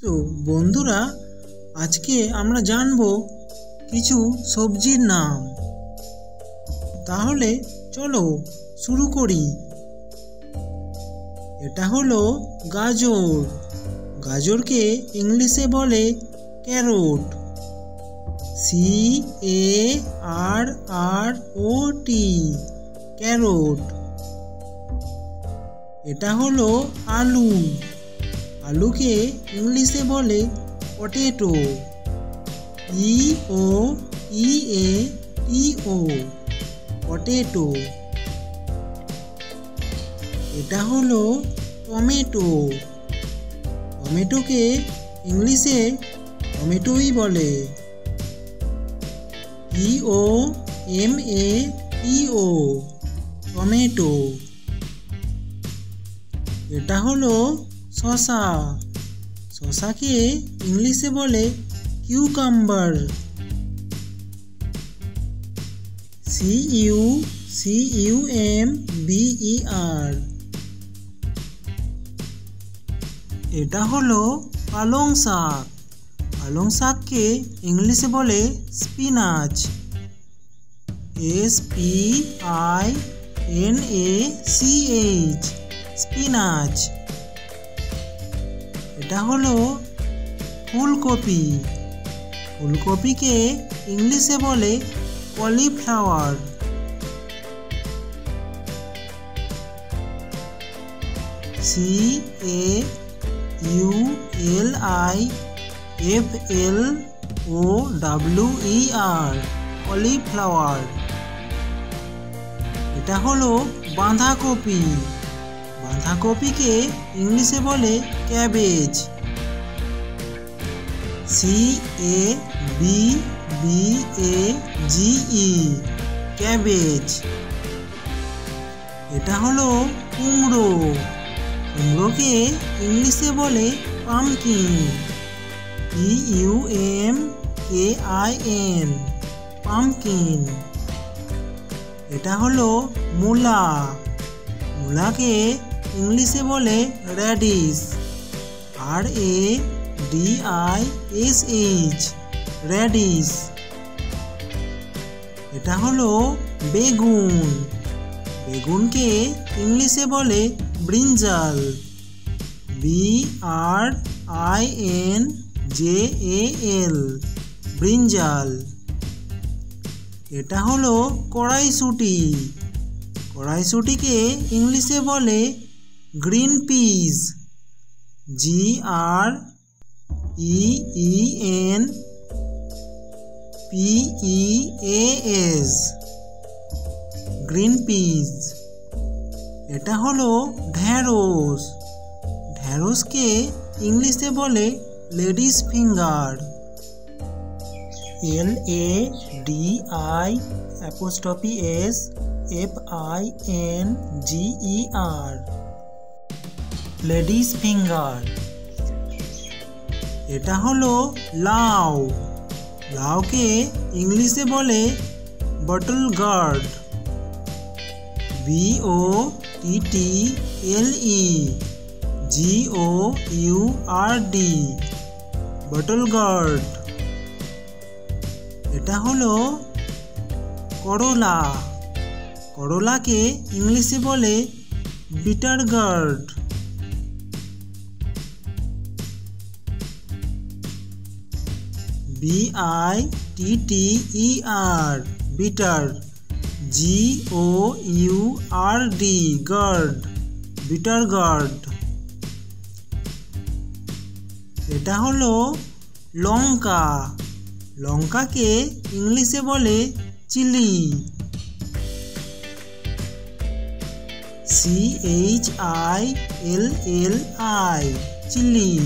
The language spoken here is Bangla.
তো বন্ধুরা, আজকে আমরা জানবো কিছু সবজির নাম। তাহলে চলো শুরু করি। এটা হলো গাজর। গাজরকে ইংলিশে বলে ক্যারোট। CARROT, carrot. এটা হলো আলু। আলুকে ইংলিশে বলে পটেটো। POTATO, potato. এটা হলো টমেটো। টমেটোকে ইংলিশে টমেটোই বলে। TOMATO, tomato. এটা হলো শসা। শসাকে ইংলিশে বলে কিউকাম্বার। CUCUMBER। এটা হলো পালং শাক। পালং শাককে ইংলিশে বলে স্পিনাচ। SPINACH, spinach. এটা হলো ফুলকপি। ফুলকপিকে ইংলিশে বলে কলিফ্লাওয়ার। CAULIFLOWER, cauliflower. এটা হলো বাঁধাকপি। বাঁধাকপিকে ইংলিশে বলে ক্যাবেজ। CABBAGE, cabbage. এটা হলো কুমড়ো। কুমড়োকে ইংলিশে বলে পামকিন। PUMKIN, pumpkin. এটা হলো মূলা। মূলাকে ইংলিশে বলে র্যাডিশ। RADISH, radish. এটা হলো বেগুন। বেগুনকে ইংলিশে বলে ব্রিঞ্জাল। BRINJAL, brinjal. এটা হলো কড়াইশুঁটি। কড়াইশুঁটিকে ইংলিশে বলে green peas. GREENPEAS, green peas. এটা হলো ঢ্যাঁড়স। ঢ্যাঁড়সকে ইংলিশে বলে ladies finger. LADISFINGER, ladies finger. এটা হলো লাউ। লাউকে ইংলিশে বলে bottle gourd. BOTTLEGOURD, bottle gourd. এটা হলো করলা। করলাকে ইংলিশে বলে bitter gourd. BITTER, bitter. GOURD, gourd, bitter gourd. এটা হলো লঙ্কা। লঙ্কাকে ইংলিশে বলে চিলি। CHILLI, chilli.